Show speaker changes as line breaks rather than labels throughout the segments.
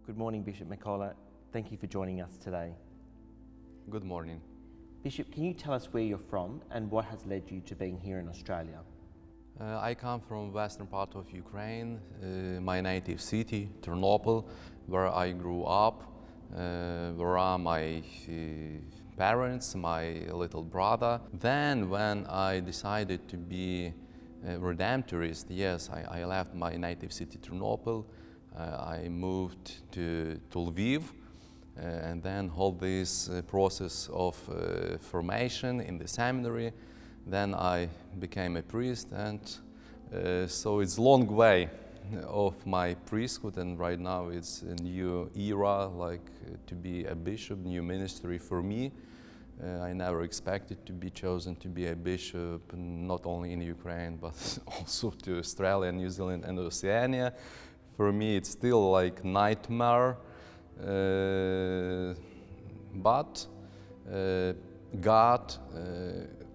Good morning, Bishop Mykola. Thank you for joining us today.
Good morning.
Bishop, can you tell us where you're from and what has led you to being here in Australia?
I come from western part of Ukraine, my native city, Ternopil, where I grew up, where are my parents, my little brother. Then when I decided to be a Redemptorist, yes, I left my native city, Ternopil. I moved to Lviv, and then hold this process of formation in the seminary. Then I became a priest, and so it's a long way of my priesthood, and right now it's a new era, like to be a bishop, new ministry for me. I never expected to be chosen to be a bishop, not only in Ukraine, but also to Australia, New Zealand, and Oceania. For me, it's still like nightmare, but God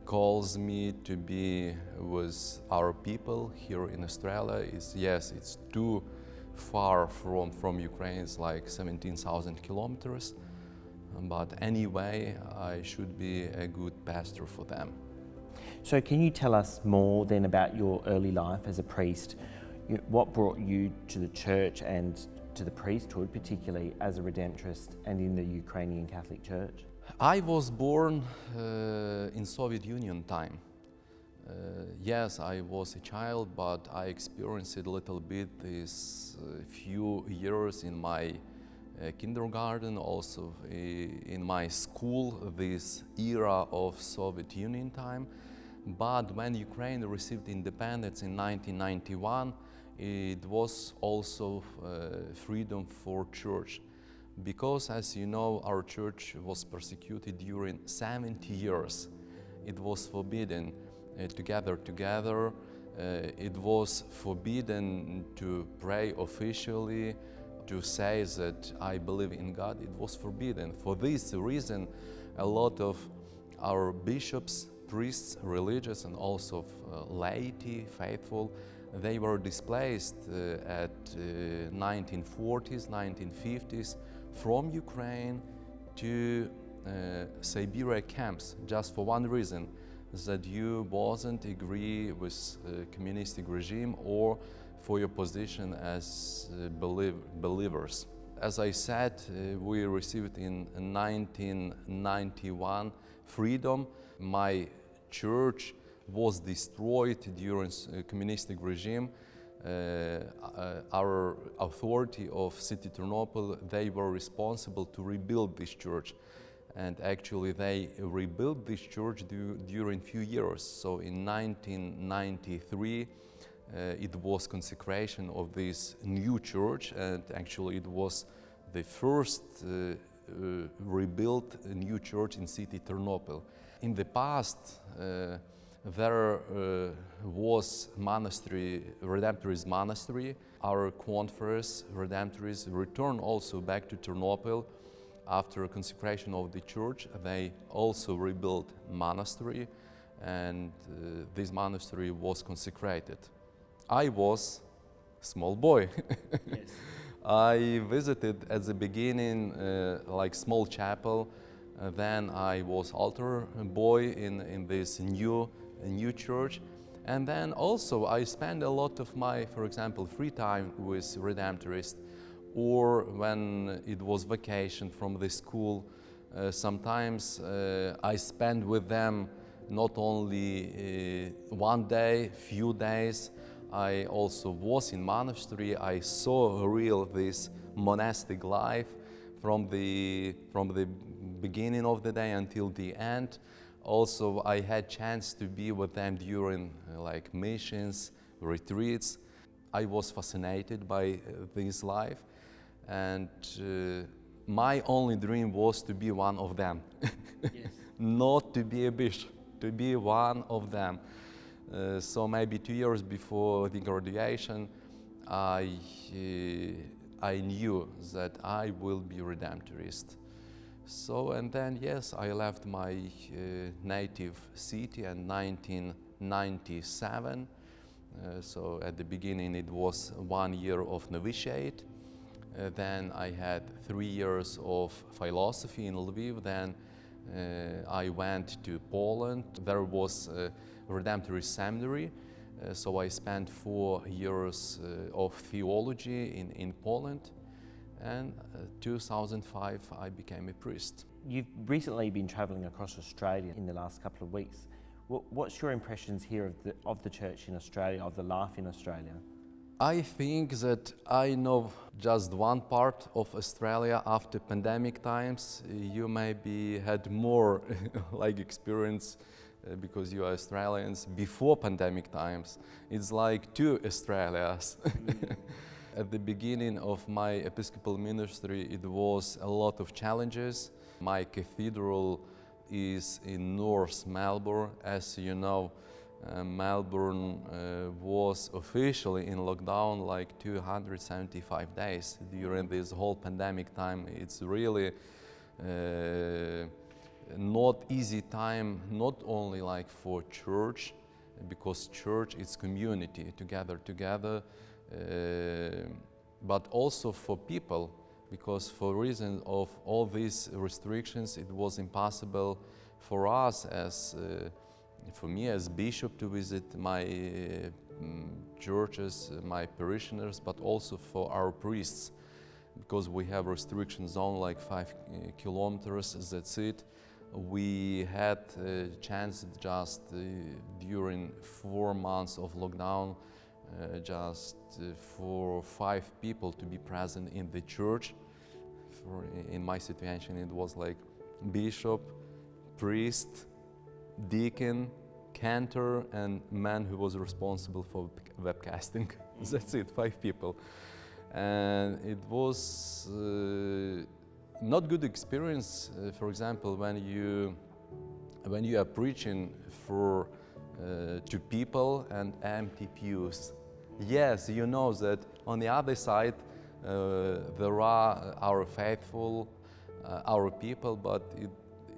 calls me to be with our people here in Australia. It's too far from Ukraine. It's like 17,000 kilometers. But anyway, I should be a good pastor for them.
So can you tell us more then about your early life as a priest? What brought you to the church and to the priesthood, particularly as a Redemptorist and in the Ukrainian Catholic Church?
I was born in Soviet Union time. Yes, I was a child, but I experienced it a little bit these few years in my kindergarten, also in my school, this era of Soviet Union time. But when Ukraine received independence in 1991, it was also freedom for church. Because, as you know, our church was persecuted during 70 years. It was forbidden to gather together. It was forbidden to pray officially, to say that I believe in God. It was forbidden. For this reason, a lot of our bishops, priests, religious, and also laity, faithful, they were displaced at 1940s, 1950s from Ukraine to Siberia camps, just for one reason, that you wasn't agree with communistic regime or for your position as believers. As I said, we received in 1991 freedom. My church was destroyed during communistic regime. Our authority of city Ternopil, they were responsible to rebuild this church. And actually they rebuilt this church during few years. So in 1993, it was consecration of this new church, and actually it was the first rebuilt new church in city Ternopil. In the past, there was monastery, Redemptorist monastery. Our conference, Redemptorists, returned also back to Ternopil after consecration of the church. They also rebuilt monastery, and this monastery was consecrated. I was a small boy.
Yes.
I visited at the beginning like small chapel. Then I was altar boy in this new church. And then also I spent a lot of my, for example, free time with Redemptorists, or when it was vacation from the school. Sometimes I spent with them not only one day, few days. I also was in monastery. I saw real this monastic life from the beginning of the day until the end. Also, I had chance to be with them during like missions, retreats. I was fascinated by this life, and my only dream was to be one of them.
Yes.
Not to be a bishop, to be one of them. So maybe 2 years before the graduation, I knew that I will be Redemptorist. So, and then yes, I left my native city in 1997. So at the beginning it was 1 year of novitiate. Then I had 3 years of philosophy in Lviv. Then I went to Poland. There was a redemptory seminary. So I spent 4 years of theology in Poland. And 2005 I became a priest.
You've recently been travelling across Australia in the last couple of weeks. What's your impressions here of the church in Australia, of the life in Australia?
I think that I know just one part of Australia. After pandemic times, you maybe had more like experience because you are Australians. Before pandemic times, it's like two Australias. At the beginning of my episcopal ministry, it was a lot of challenges. My cathedral is in North Melbourne. As you know, Melbourne was officially in lockdown like 275 days during this whole pandemic time. It's really not easy time, not only like for church, because church is community together, but also for people, because for reason of all these restrictions, it was impossible for us as for me as bishop to visit my churches, my parishioners, but also for our priests, because we have restriction zone like 5 kilometers, that's it. We had a chance just during 4 months of lockdown just for 5 people to be present in the church. In my situation it was like bishop, priest, deacon, cantor, and man who was responsible for webcasting. That's it, 5 people. And it was not good experience, for example, when you are preaching for to people and empty pews. Yes, you know that on the other side there are our faithful, our people, but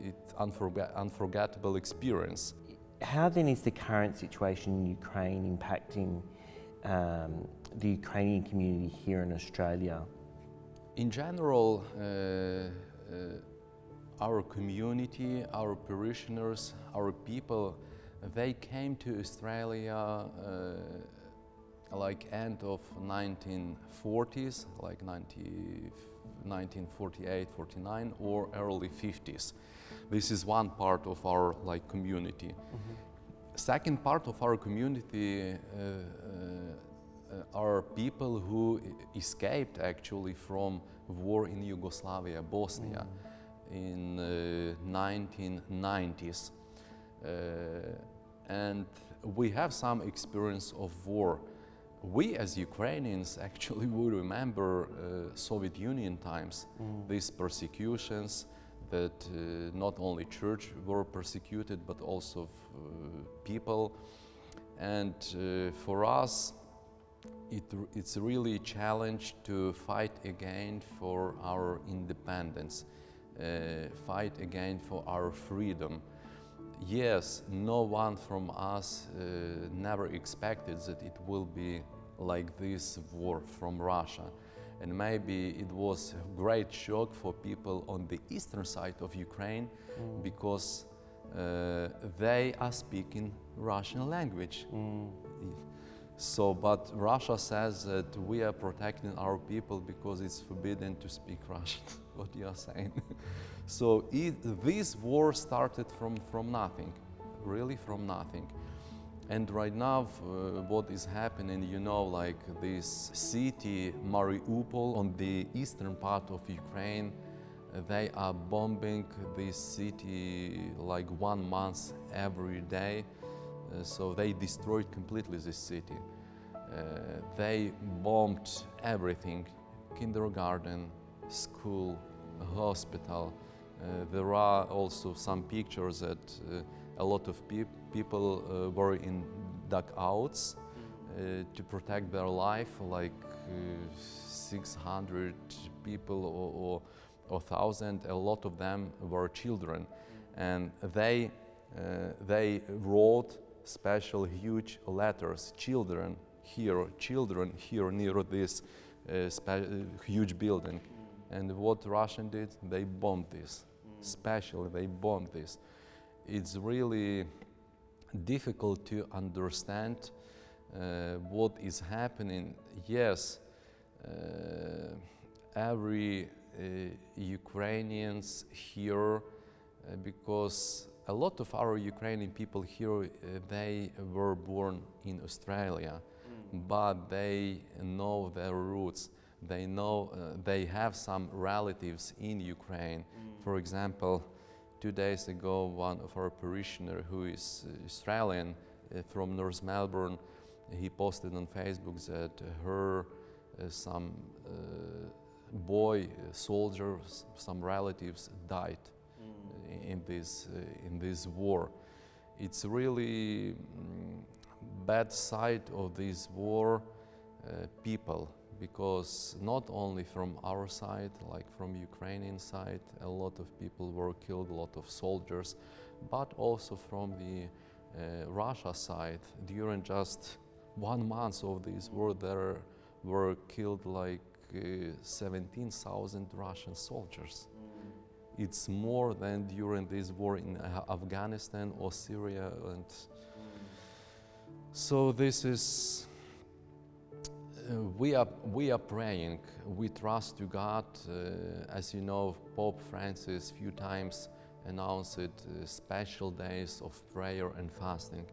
it's unforgettable experience.
How then is the current situation in Ukraine impacting the Ukrainian community here in Australia?
In general, our community, our parishioners, our people, they came to Australia like end of 1940s, like 1948, 49, or early 50s. This is one part of our like community. Mm-hmm. Second part of our community are people who escaped actually from war in Yugoslavia, Bosnia, in 1990s. And we have some experience of war. We as Ukrainians actually we remember Soviet Union times, these persecutions that not only church were persecuted but also people. And for us it's really a challenge to fight again for our independence, fight again for our freedom. Yes, no one from us never expected that it will be like this war from Russia. And maybe it was a great shock for people on the eastern side of Ukraine because they are speaking Russian language. So, but Russia says that we are protecting our people because it's forbidden to speak Russian, what you are saying. So this war started from nothing, really from nothing. And right now what is happening, you know, like this city, Mariupol, on the eastern part of Ukraine, they are bombing this city like 1 month every day. So they destroyed completely this city. They bombed everything, kindergarten, school, hospital. There are also some pictures that a lot of people were in dugouts to protect their life, like 600 people or 1,000. A lot of them were children, and they wrote special huge letters, children here near this huge building. And what Russian did, they bombed this. Especially, they bombed this. It's really difficult to understand what is happening. Yes, every Ukrainians here, because a lot of our Ukrainian people here, they were born in Australia, but they know their roots. They know they have some relatives in Ukraine. For example, 2 days ago, one of our parishioners who is Australian from North Melbourne, he posted on Facebook that her some boy soldiers, some relatives died in this war. It's really bad side of this war, people, because not only from our side, like from Ukrainian side, a lot of people were killed, a lot of soldiers, but also from the Russia side. During just 1 month of this war, there were killed like 17,000 Russian soldiers. It's more than during this war in Afghanistan or Syria, and so this is. We are praying. We trust to God. As you know, Pope Francis few times announced special days of prayer and fasting,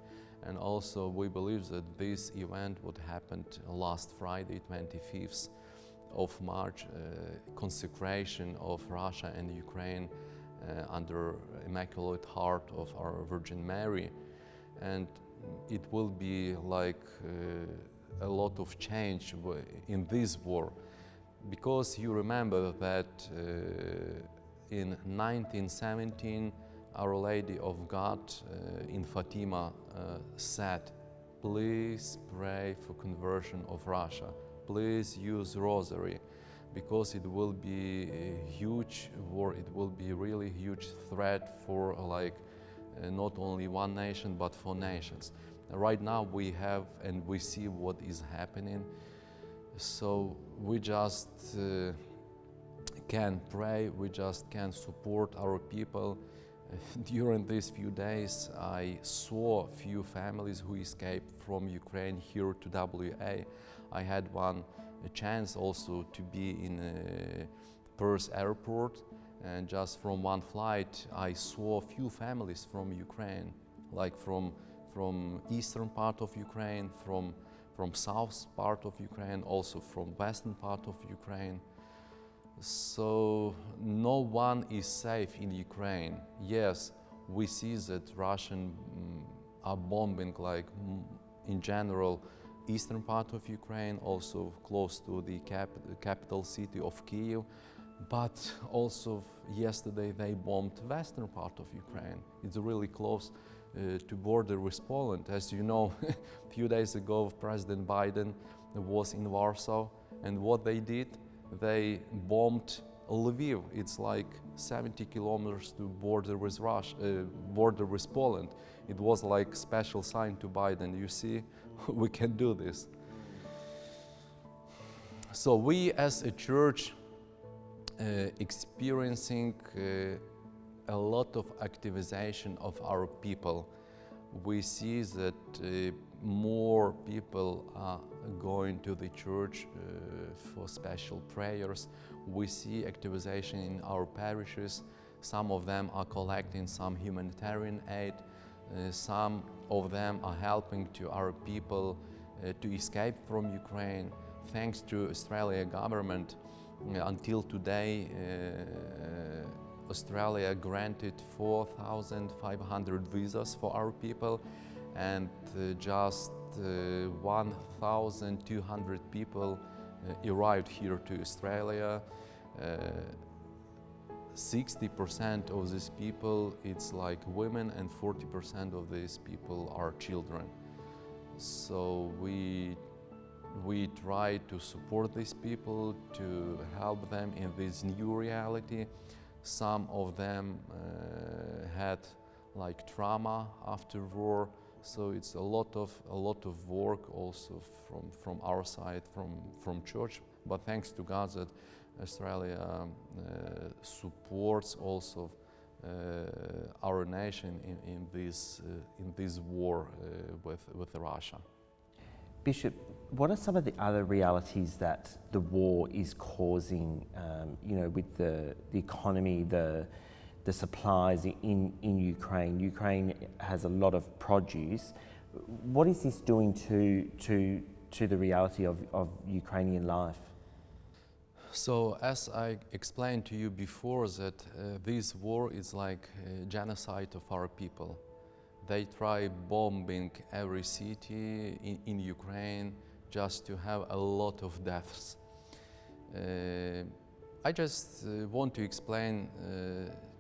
and also we believe that this event what happened last Friday, 25th of March, consecration of Russia and Ukraine under Immaculate Heart of our Virgin Mary, and it will be like a lot of change in this war, because you remember that in 1917 Our Lady of God in Fatima said, please pray for conversion of Russia, please use rosary, because it will be a huge war, it will be really huge threat for like not only one nation but for nations. Right now we have and we see what is happening, so we just can pray, we just can support our people. During these few days I saw few families who escaped from Ukraine here to WA. I had a chance also to be in Perth airport, and just from one flight I saw few families from Ukraine, like from eastern part of Ukraine, from south part of Ukraine, also from western part of Ukraine. So no one is safe in Ukraine. Yes, we see that Russian are bombing like in general eastern part of Ukraine, also close to the capital city of Kyiv, but also yesterday they bombed western part of Ukraine. It's really close to border with Poland. As you know, a few days ago President Biden was in Warsaw, and what they did, they bombed Lviv. It's like 70 kilometers to border with Russia, border with Poland. It was like special sign to Biden. You see, we can do this. So we as a church experiencing a lot of activization of our people. We see that more people are going to the church for special prayers. We see activization in our parishes. Some of them are collecting some humanitarian aid. Some of them are helping to our people to escape from Ukraine. Thanks to Australia government, until today, Australia granted 4,500 visas for our people, and just 1,200 people arrived here to Australia. 60% of these people, it's like women, and 40% of these people are children. So we try to support these people, to help them in this new reality. Some of them had like trauma after war, so it's a lot of work also from our side, from church. But thanks to God that Australia supports also our nation in this war with Russia.
Bishop, what are some of the other realities that the war is causing, with the economy, the supplies in Ukraine? Ukraine has a lot of produce. What is this doing to the reality of Ukrainian life?
So, as I explained to you before, that this war is like a genocide of our people. They try bombing every city in Ukraine just to have a lot of deaths. I just want to explain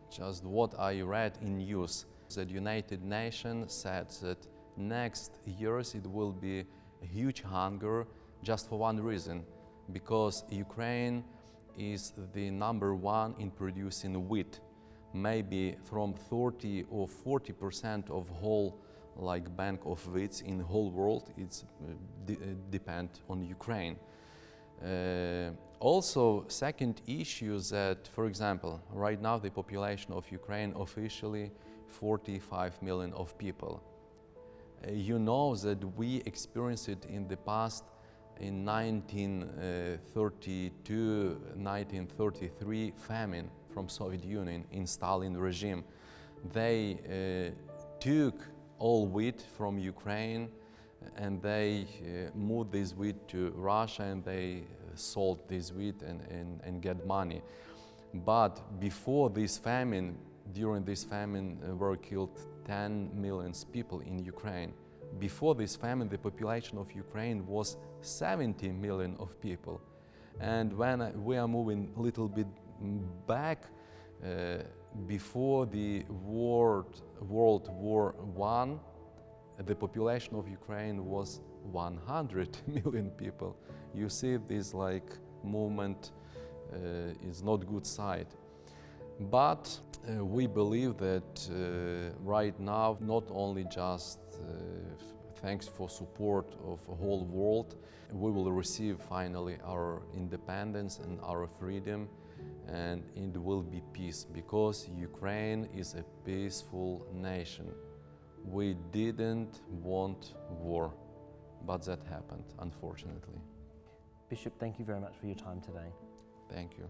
just what I read in news. The United Nations said that next years it will be a huge hunger just for one reason, because Ukraine is the #1 in producing wheat. Maybe from 30 or 40% of whole bank of wheat in the whole world, it's depend on Ukraine. Also, second issue is that, for example, right now the population of Ukraine officially 45 million of people. You know that we experienced it in the past in 1932, 1933 famine from Soviet Union in Stalin regime. They took all wheat from Ukraine and they moved this wheat to Russia, and they sold this wheat and get money. But before this famine, during this famine were killed 10 million people in Ukraine. Before this famine, the population of Ukraine was 70 million of people. And when we are moving a little bit back, before the World War I, the population of Ukraine was 100 million people. You see, this movement is not good side. But we believe that right now, not only just thanks for support of the whole world, we will receive finally our independence and our freedom, and it will be peace, because Ukraine is a peaceful nation. We didn't want war, but that happened, unfortunately.
Bishop, thank you very much for your time today.
Thank you.